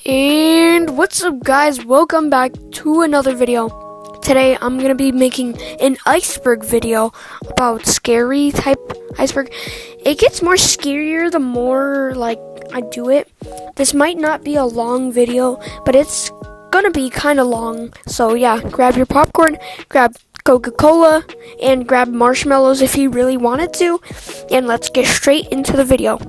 And what's up, guys? Welcome back to another video. Today I'm gonna be making an iceberg video about scary type iceberg. It gets more scarier the more I do it. This might not be a long video, but it's gonna be kind of long. So yeah, grab your popcorn, grab Coca-Cola, and grab marshmallows if you really wanted to, and let's get straight into the video.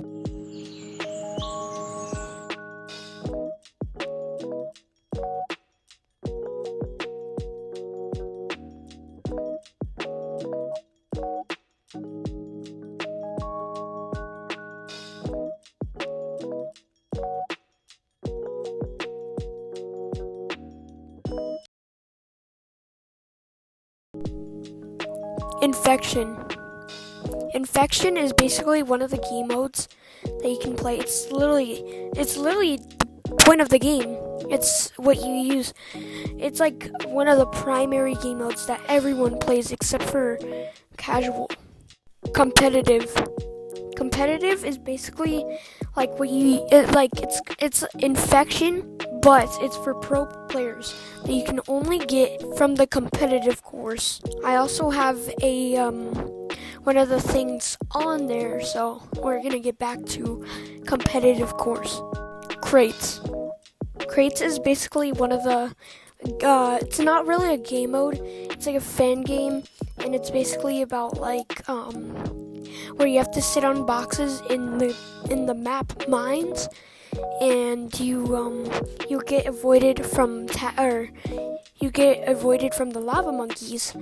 Infection is basically one of the game modes that you can play. It's literally the point of the game. It's what you use. It's like one of the primary game modes that everyone plays except for casual. Competitive is basically like what you it's infection, but it's for pro players that you can only get from the competitive course. I also have a one of the things on there, so we're gonna get back to competitive course. Crates is basically one of the it's not really a game mode, it's like a fan game, and it's basically about where you have to sit on boxes in the map mines, and you get avoided from the lava monkeys,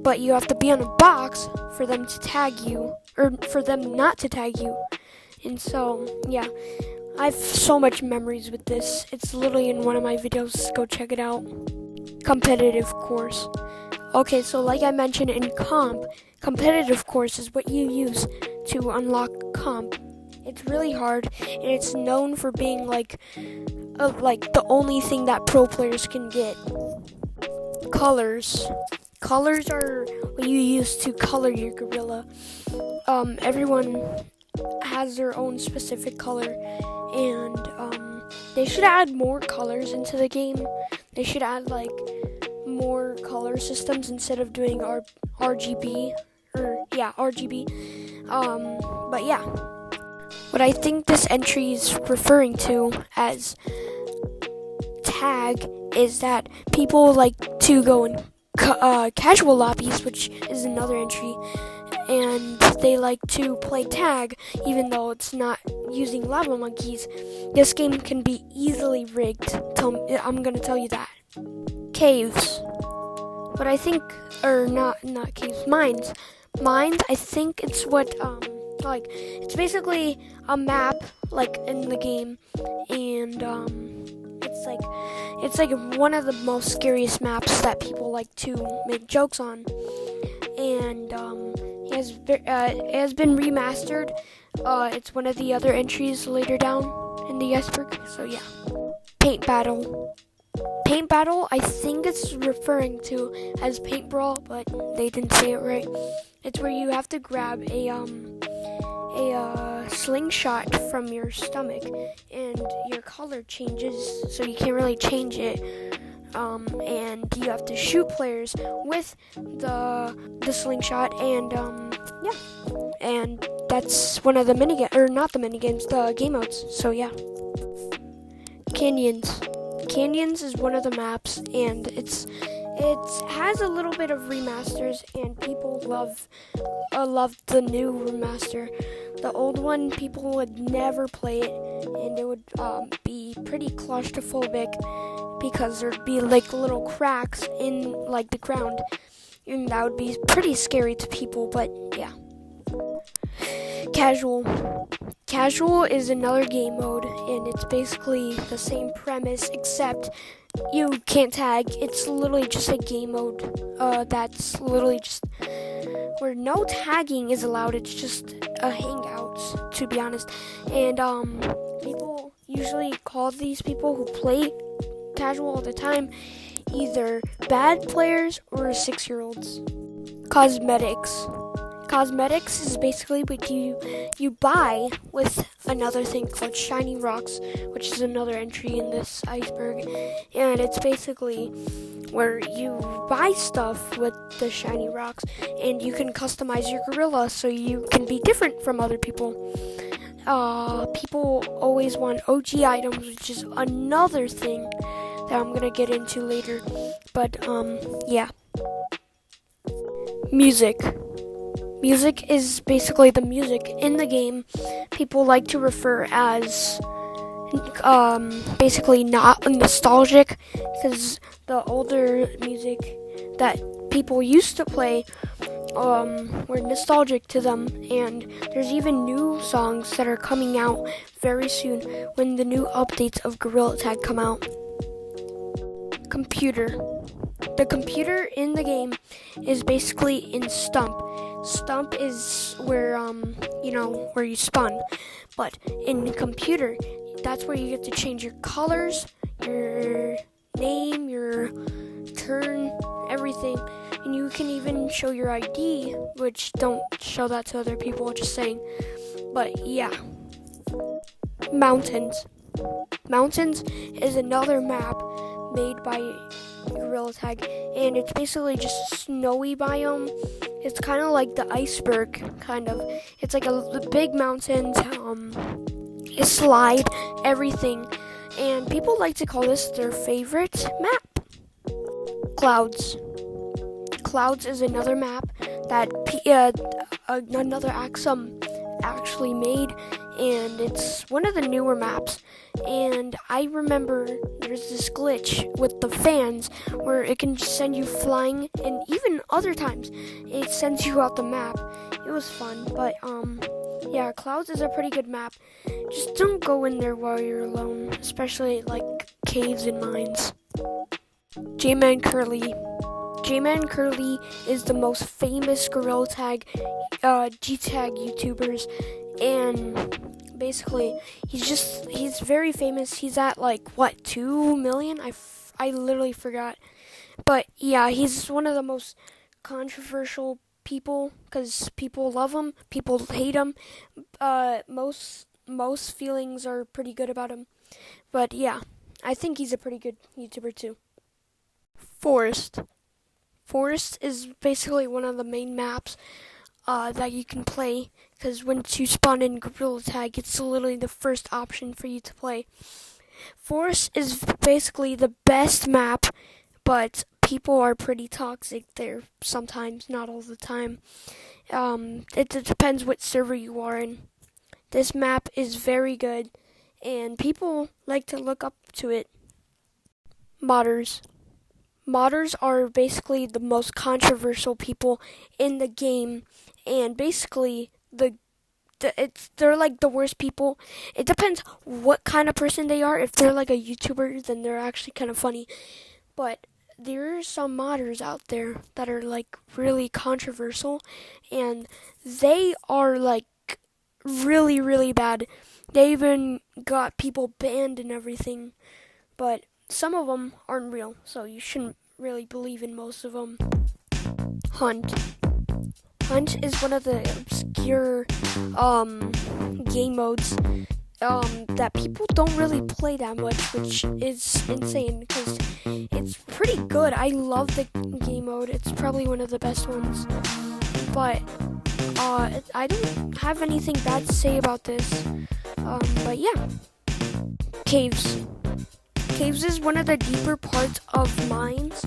but you have to be on a box for them to tag you, or for them not to tag you. And so yeah, I have so much memories with this. It's literally in one of my videos. Go check it out. Competitive course. Okay, so like I mentioned in competitive course is what you use to unlock comp. It's really hard, and it's known for being like the only thing that pro players can get. Colors are what you use to color your gorilla. Everyone has their own specific color, and they should add more colors into the game. They should add more color systems instead of doing RGB. But yeah, what I think this entry is referring to as tag is that people like to go in casual lobbies, which is another entry, and they like to play tag even though it's not using lava monkeys. This game can be easily rigged. I'm gonna tell you that. Caves. What I think, or not caves, mines. I think it's what it's basically a map in the game, and it's like one of the most scariest maps that people like to make jokes on, and it has been remastered. It's one of the other entries later down in the iceberg. So yeah. Paint battle, I think it's referring to as paint brawl, but they didn't say it right. It's where you have to grab a slingshot from your stomach, and your color changes, so you can't really change it. And you have to shoot players with the slingshot, and and that's one of the the game modes. So yeah. Canyons is one of the maps, and it has a little bit of remasters, and people love the new remaster. The old one, people would never play it, and it would be pretty claustrophobic because there'd be little cracks in the ground, and that would be pretty scary to people. But yeah. Casual is another game mode, and it's basically the same premise, except you can't tag. It's literally just a game mode that's literally just where no tagging is allowed. It's just a hangout, to be honest. And people usually call these people who play casual all the time either bad players or 6-year-olds. Cosmetics is basically what you buy with another thing called Shiny Rocks, which is another entry in this Iceberg, and it's basically where you buy stuff with the Shiny Rocks, and you can customize your gorilla so you can be different from other people. People always want OG items, which is another thing that I'm gonna get into later. But yeah. Music. Music is basically the music in the game. People like to refer as basically not nostalgic, because the older music that people used to play were nostalgic to them, and there's even new songs that are coming out very soon when the new updates of Gorilla Tag come out. Computer. The computer in the game is basically in Stump. Stump is where where you spawn, but in computer, that's where you get to change your colors, your name, your turn, everything, and you can even show your ID, which don't show that to other people, just saying. But yeah. Mountains. Mountains is another map made by Gorilla Tag, and it's basically just a snowy biome. It's kind of like the Iceberg, kind of. It's like a big mountains, a slide, everything, and people like to call this their favorite map. Clouds. Clouds is another map that another Axum actually made, and it's one of the newer maps. And I remember there's this glitch with the fans where it can send you flying, and even other times it sends you out the map. It was fun, but yeah, Clouds is a pretty good map. Just don't go in there while you're alone, especially like caves and mines. J-Man Curly. J-Man Curly is the most famous Gorilla Tag G-Tag YouTubers, and basically he's very famous. He's at like 2 million? I literally forgot. But yeah, he's one of the most controversial people because people love him, people hate him. Most feelings are pretty good about him. But yeah, I think he's a pretty good YouTuber too. Forest. Forest is basically one of the main maps that you can play, because once you spawn in Gorilla Tag, it's literally the first option for you to play. Forest is basically the best map, but people are pretty toxic there sometimes, not all the time. It depends what server you are in. This map is very good, and people like to look up to it. Modders. Modders are basically the most controversial people in the game, and basically they're like the worst people. It depends what kind of person they are. If they're like a YouTuber, then they're actually kind of funny. But there are some modders out there that are like really controversial, and they are like really, really bad. They even got people banned and everything, but some of them aren't real, so you shouldn't really believe in most of them. Hunt. Hunt is one of the obscure game modes that people don't really play that much, which is insane because it's pretty good. I love the game mode. It's probably one of the best ones. But I don't have anything bad to say about this. But yeah. Caves. Caves is one of the deeper parts of mines,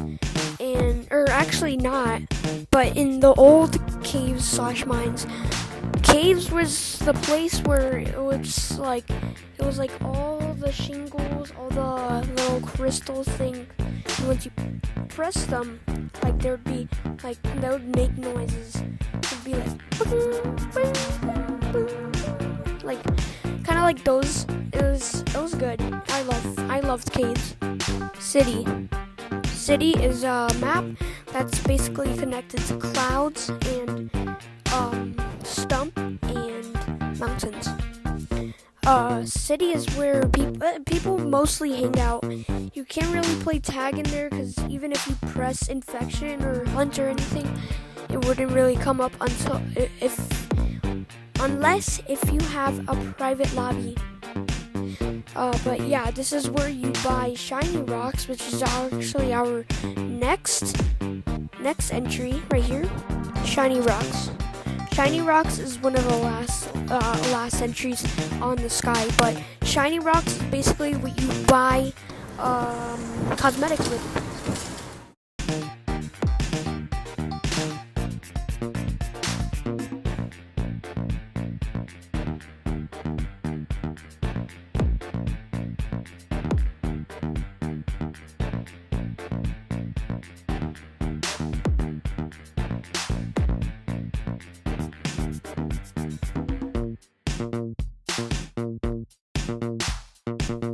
or actually not, but in the old caves / mines, caves was the place where it was like all the shingles, all the little crystal thing, and once you press them, like they would make noises. It would be like kind of like those. It was good. I loved caves. City is a map that's basically connected to clouds and Stump and mountains. City is where people mostly hang out. You can't really play tag in there because even if you press infection or hunt or anything, it wouldn't really come up until if unless if you have a private lobby. But yeah, this is where you buy shiny rocks, which is actually our next entry right here. Shiny rocks. Shiny rocks is one of the last entries on the sky, but shiny rocks is basically what you buy cosmetics with.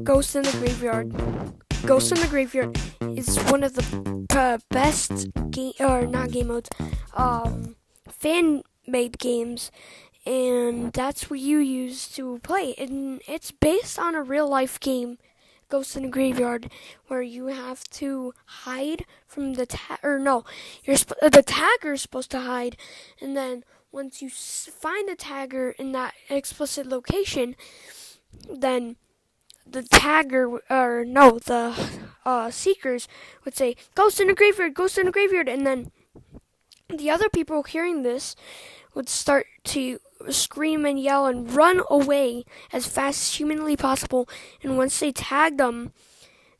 Ghost in the Graveyard. Ghost in the Graveyard is one of the best fan-made games, and that's what you use to play. And it's based on a real-life game, Ghost in the Graveyard, where you have to hide from the the tagger is supposed to hide, and then once you find the tagger in that explicit location, then the seekers would say, "Ghost in the Graveyard, Ghost in the Graveyard," and then the other people hearing this would start to scream and yell and run away as fast as humanly possible. And once they tag them,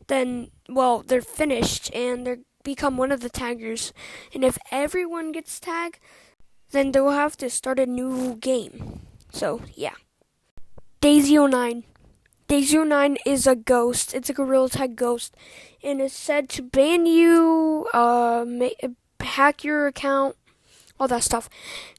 then, well, they're finished and they become one of the taggers. And if everyone gets tagged, then they'll have to start a new game. So, yeah. Daisy09. Daisy09 is a ghost. It's a Gorilla Tag ghost. And it's said to ban you, hack your account, all that stuff.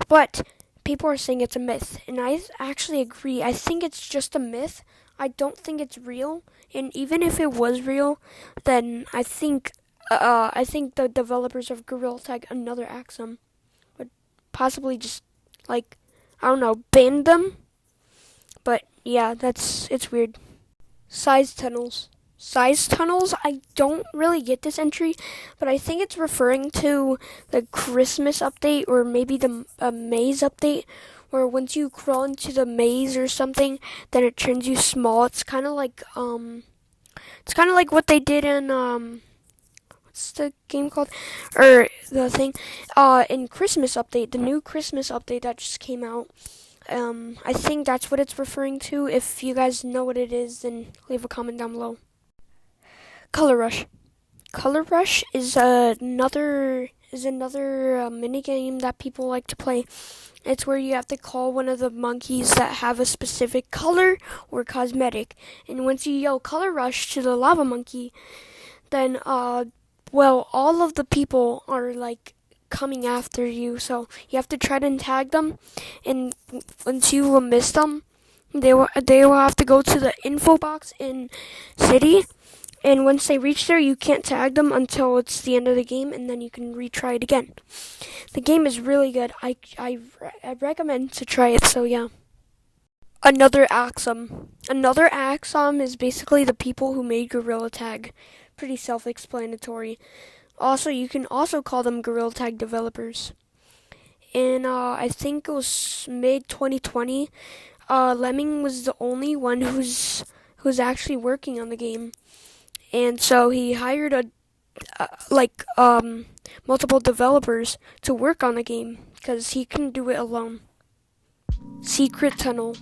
But people are saying it's a myth. And I actually agree. I think it's just a myth. I don't think it's real. And even if it was real, then I think the developers of Gorilla Tag, another Axum, would possibly just, ban them. But yeah, it's weird. Size tunnels. Size tunnels, I don't really get this entry, but I think it's referring to the Christmas update or maybe the maze update, where once you crawl into the maze or something, then it turns you small. It's kind of like what they did in what's the game called? Or the thing in Christmas update, the new Christmas update that just came out. I think that's what it's referring to. If you guys know what it is, then leave a comment down below. Color Rush. Color Rush is another mini game that people like to play. It's where you have to call one of the monkeys that have a specific color or cosmetic, and once you yell Color Rush to the lava monkey, then all of the people are coming after you, so you have to try to tag them, and once you miss them, they will have to go to the info box in city, and once they reach there, you can't tag them until it's the end of the game, and then you can retry it again. The game is really good. I recommend to try it, so yeah. Another Axum. Another Axum is basically the people who made Gorilla Tag. Pretty self-explanatory. Also, you can also call them Gorilla Tag developers. And I think it was mid-2020, Lemming was the only one who's actually working on the game. And so he hired multiple developers to work on the game because he couldn't do it alone. Secret Tunnel.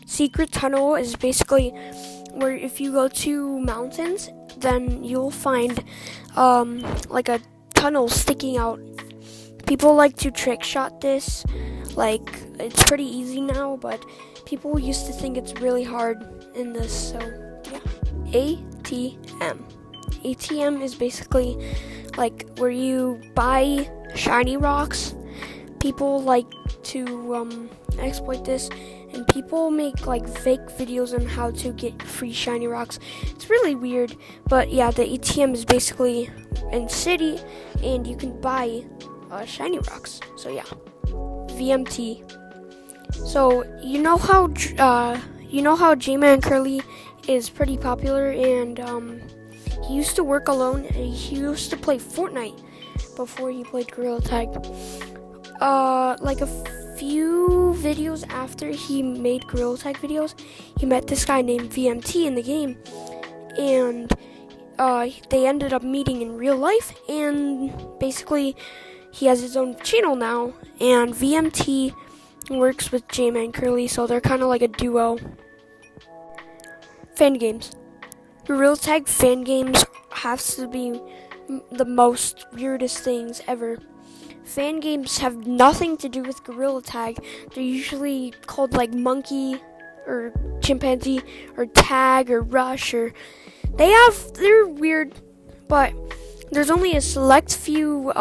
Secret Tunnel is basically where if you go to mountains, then you'll find a tunnel sticking out. People like to trick shot this. It's pretty easy now, but people used to think it's really hard in this, so yeah. ATM. ATM is basically where you buy shiny rocks. People like to exploit this, and people make fake videos on how to get free shiny rocks. It's really weird, but yeah, the ATM is basically in city, and you can buy shiny rocks. So yeah, VMT. So you know how J-Man Curly is pretty popular, and he used to work alone, and he used to play Fortnite before he played Gorilla Tag. A few videos after he made Gorilla Tag videos, he met this guy named VMT in the game, and they ended up meeting in real life, and basically he has his own channel now, and VMT works with J-Man Curly, so they're kind of like a duo. Fan games. Gorilla Tag fan games have to be the most weirdest things ever. Fan games have nothing to do with Gorilla Tag. They're usually called like Monkey or Chimpanzee or Tag or Rush, or they're weird, but there's only a select few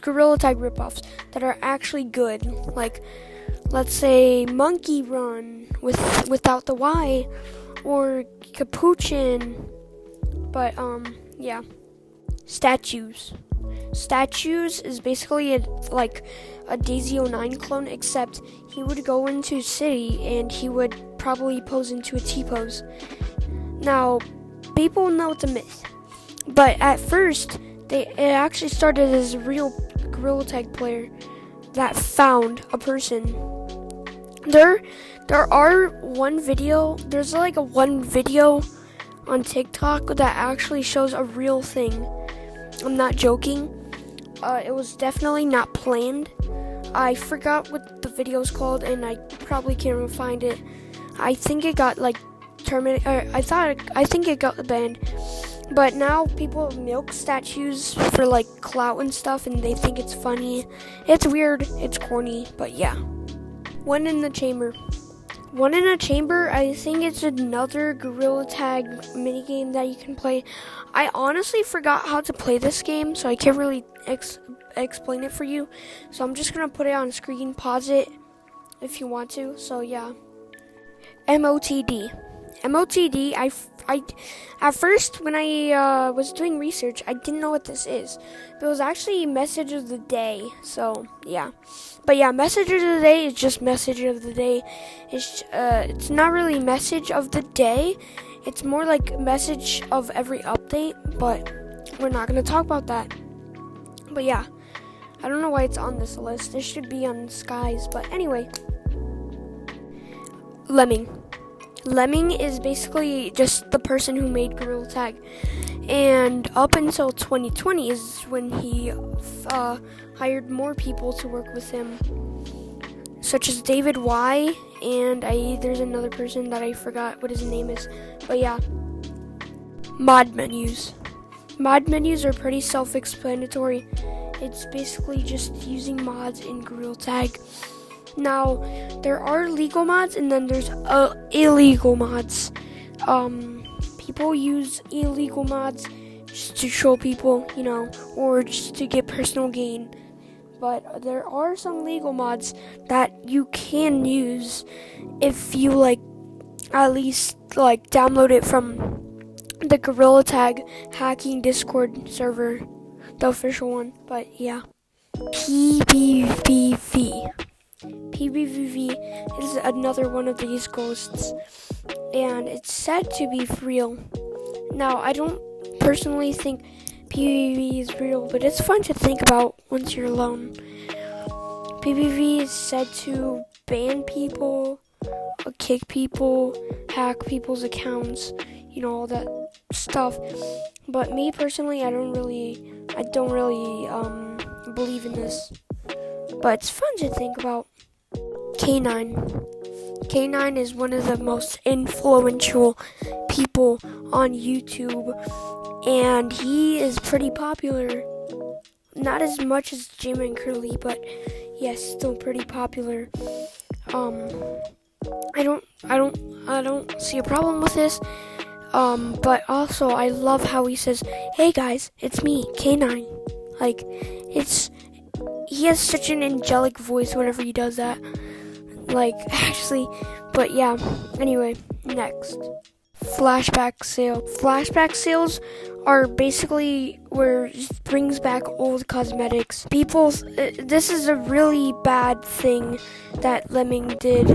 Gorilla Tag ripoffs that are actually good. Like, let's say Monkey Run without the Y, or Capuchin. But yeah. Statues is basically like a Daisy 09 clone, except he would go into city and he would probably pose into a T-pose. Now, people know it's a myth, but at first it actually started as a real Gorilla Tag player that found a person. There's like one video on TikTok that actually shows a real thing. I'm not joking. It was definitely not planned. I forgot what the video's called, and I probably can't even find it. I think it got like terminated. I think it got banned. But now people milk statues for like clout and stuff, and they think it's funny. It's weird. It's corny. But yeah. One in a Chamber, I think it's another Gorilla Tag minigame that you can play. I honestly forgot how to play this game, so I can't really explain it for you. So I'm just going to put it on screen, pause it if you want to. So yeah. MOTD, I at first when I was doing research, I didn't know what this is. But it was actually message of the day. So yeah. But yeah, message of the day is just message of the day. It's not really message of the day. It's more like message of every update, but we're not going to talk about that. But yeah, I don't know why it's on this list. This should be on Skies, but anyway. Lemming is basically just the person who made Gorilla Tag. And up until 2020 is when he hired more people to work with him, such as David Y, and there's another person that I forgot what his name is. But yeah. Mod menus are pretty self-explanatory. It's basically just using mods in Gorilla Tag. Now, there are legal mods, and then there's illegal mods. People use illegal mods just to show people, or just to get personal gain. But there are some legal mods that you can use if you at least download it from the Gorilla Tag hacking Discord server, the official one. But yeah. PBVV is another one of these ghosts, and it's said to be real. Now, I don't personally think PBV is real, but it's fun to think about once you're alone. PBV is said to ban people, kick people, hack people's accounts, all that stuff. But me personally, I don't really believe in this. But it's fun to think about. K9 is one of the most influential people on YouTube, and he is pretty popular. Not as much as J-Man Curly, but yes, still pretty popular. I don't see a problem with this. But also I love how he says, "Hey guys, it's me, K9." He has such an angelic voice whenever he does that. Actually, but yeah. Anyway, next. Flashback sale. Flashback sales are basically where it brings back old cosmetics. This is a really bad thing that Lemming did.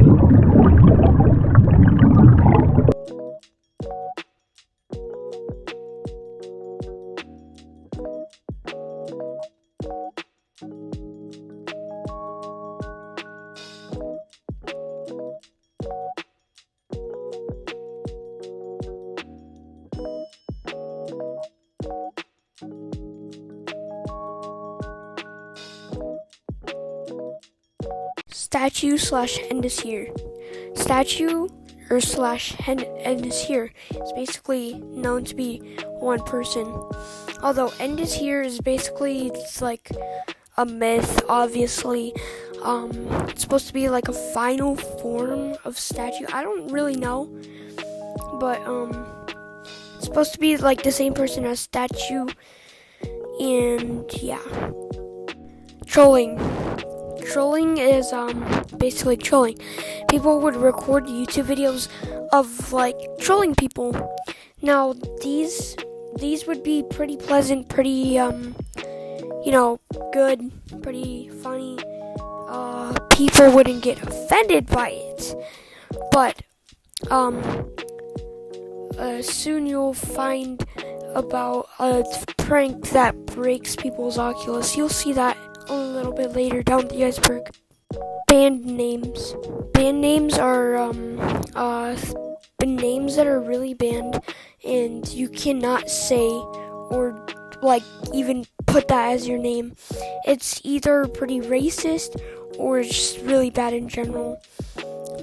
statue slash end is here. Statue or slash end is here is basically known to be one person. Although end is here is basically, it's like a myth, obviously. It's supposed to be like a final form of statue. I don't really know, but it's supposed to be like the same person as statue. And yeah, trolling is basically trolling. People would record YouTube videos of like trolling people. Now these would be pretty pleasant, pretty good, pretty funny. People wouldn't get offended by it, but soon you'll find about a prank that breaks people's Oculus. You'll see that a little bit later down the iceberg. Band names. Band names are names that are really banned, and you cannot say or like even put that as your name. It's either pretty racist or just really bad in general.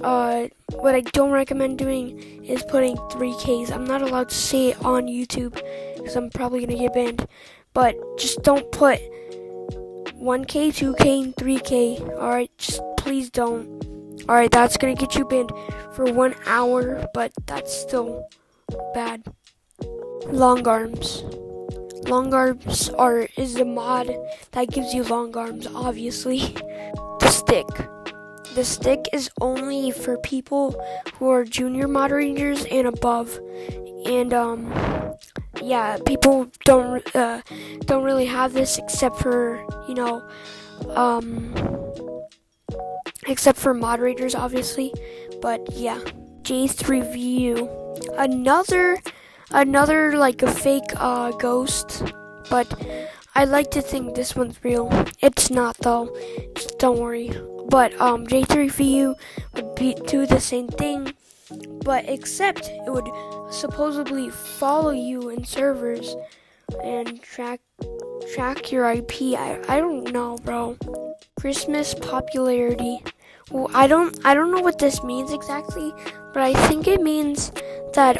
What I don't recommend doing is putting 3Ks. I'm not allowed to say it on YouTube because I'm probably gonna get banned. But just don't put 1K, 2K, and 3K. Alright, just please don't. Alright, that's gonna get you banned for 1 hour, but that's still bad. Long arms. Long arms is a mod that gives you long arms, obviously. The stick is only for people who are junior moderators and above. And people don't really have this except for except for moderators, obviously. But yeah, J3VU, another like a fake ghost, but I like to think this one's real. It's not though, just don't worry. But J3VU would do the same thing, but except it would supposedly follow you in servers and track your IP. I don't know, bro. Christmas popularity. Well, I don't know what this means exactly, but I think it means that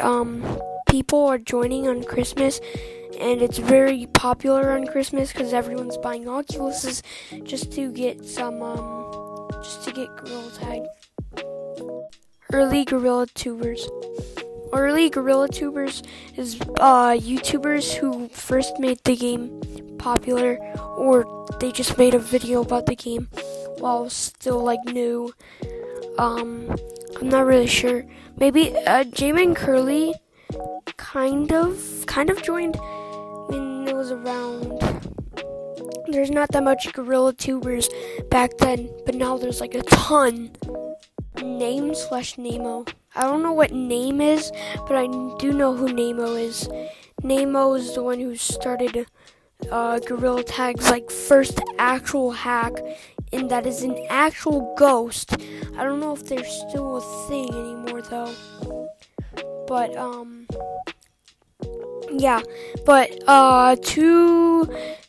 people are joining on Christmas, and it's very popular on Christmas because everyone's buying Oculuses just to get Gorilla Tag. Early Gorilla Tubers. Early Gorilla Tubers is YouTubers who first made the game popular, or they just made a video about the game while still like new. I'm not really sure. Maybe J-Man Curly kind of joined when it was around. There's not that much Gorilla Tubers back then, but now there's like a ton. Name / Nemo. I don't know what Name is, but I do know who Nemo is. Nemo is the one who started Gorilla Tag's like first actual hack, and that is an actual ghost. I don't know if they're still a thing anymore though. But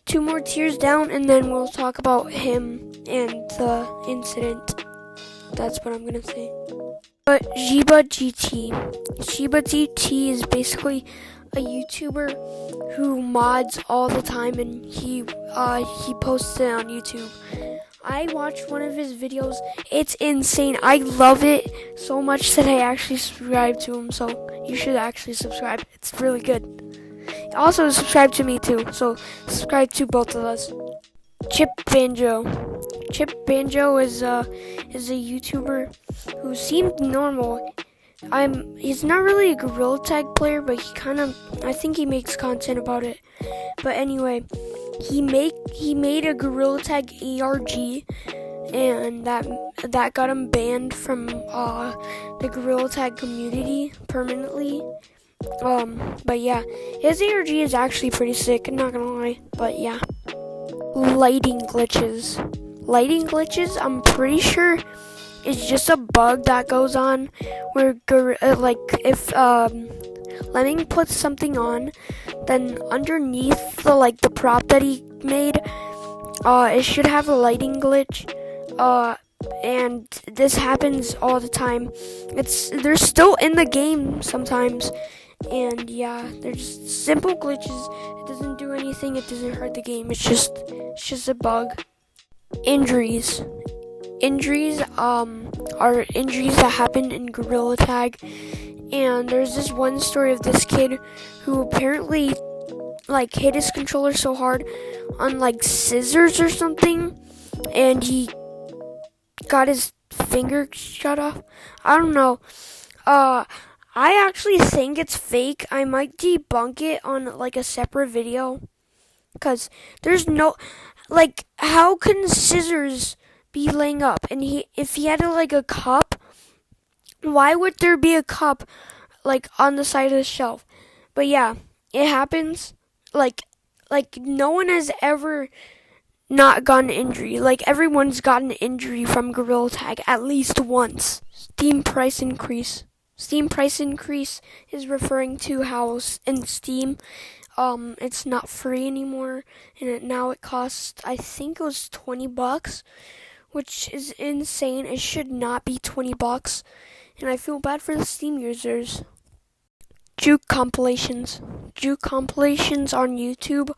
two more tiers down, and then we'll talk about him and the incident. That's what I'm gonna say. But Shiba GT is basically a YouTuber who mods all the time, and he posts it on YouTube. I watched one of his videos. It's insane. I love it so much that I actually subscribe to him. So you should actually subscribe. It's really good. Also subscribe to me too. So subscribe to both of us. Chip Banjo is a YouTuber who seemed normal. He's not really a Gorilla Tag player, but I think he makes content about it. But anyway, he made a Gorilla Tag ARG, and that got him banned from the Gorilla Tag community permanently. But yeah, his ARG is actually pretty sick, I'm not gonna lie. But yeah. Lighting glitches, I'm pretty sure it's just a bug that goes on where if Lemming puts something on, then underneath the prop that he made, it should have a lighting glitch. and this happens all the time. They're still in the game sometimes, and yeah, they're just simple glitches. It doesn't do anything. It doesn't hurt the game. It's just a bug. Injuries. Injuries are injuries that happen in Gorilla Tag, and there's this one story of this kid who apparently like hit his controller so hard on like scissors or something, and he got his finger shut off. I don't know. I actually think it's fake. I might debunk it on like a separate video, because there's no, like, how can scissors be laying up? And if he had like a cup, why would there be a cup like on the side of the shelf? But yeah, it happens. Like no one has ever not gotten an injury. Like, everyone's gotten an injury from Gorilla Tag at least once. Steam price increase. Steam price increase is referring to how in Steam, it's not free anymore, and now it costs, I think it was $20, which is insane. It should not be $20, and I feel bad for the Steam users. Juke compilations. Juke compilations on YouTube.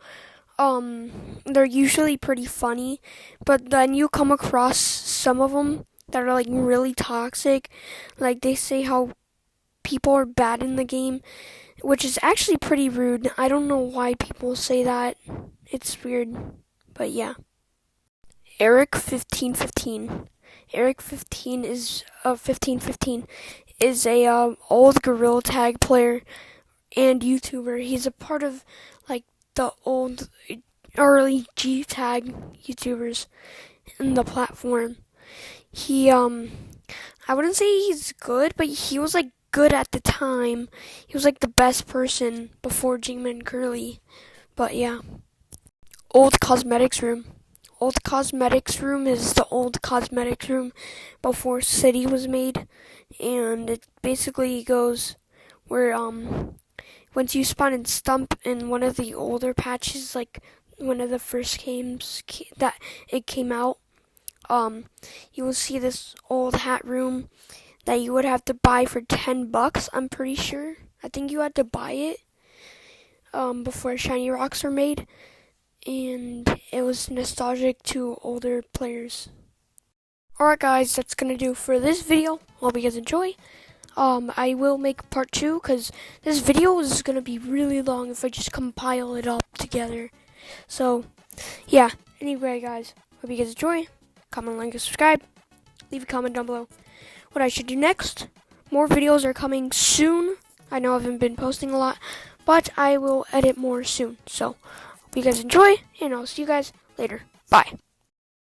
They're usually pretty funny, but then you come across some of them that are like really toxic. Like, they say how people are bad in the game, which is actually pretty rude. I don't know why people say that. It's weird, but yeah. Eric1515. Eric15 is 1515 is a old Gorilla Tag player and YouTuber. He's a part of like the old early G Tag YouTubers in the platform. He I wouldn't say he's good, but he was like good at the time. He was like the best person before Jingman Curly. But yeah. Old cosmetics room. Old cosmetics room is the old cosmetics room before City was made, and it basically goes where once you spawn in Stump in one of the older patches, like one of the first games that it came out, you will see this old hat room that you would have to buy for $10. I'm pretty sure. I think you had to buy it before shiny rocks were made, and it was nostalgic to older players. Alright guys, that's gonna do for this video. Hope you guys enjoy. I will make part 2 because this video is gonna be really long if I just compile it up together. So yeah, anyway guys, hope you guys enjoy. Comment, like, and subscribe. Leave a comment down below what I should do next. More videos are coming soon. I know I haven't been posting a lot, but I will edit more soon. So hope you guys enjoy, and I'll see you guys later. Bye.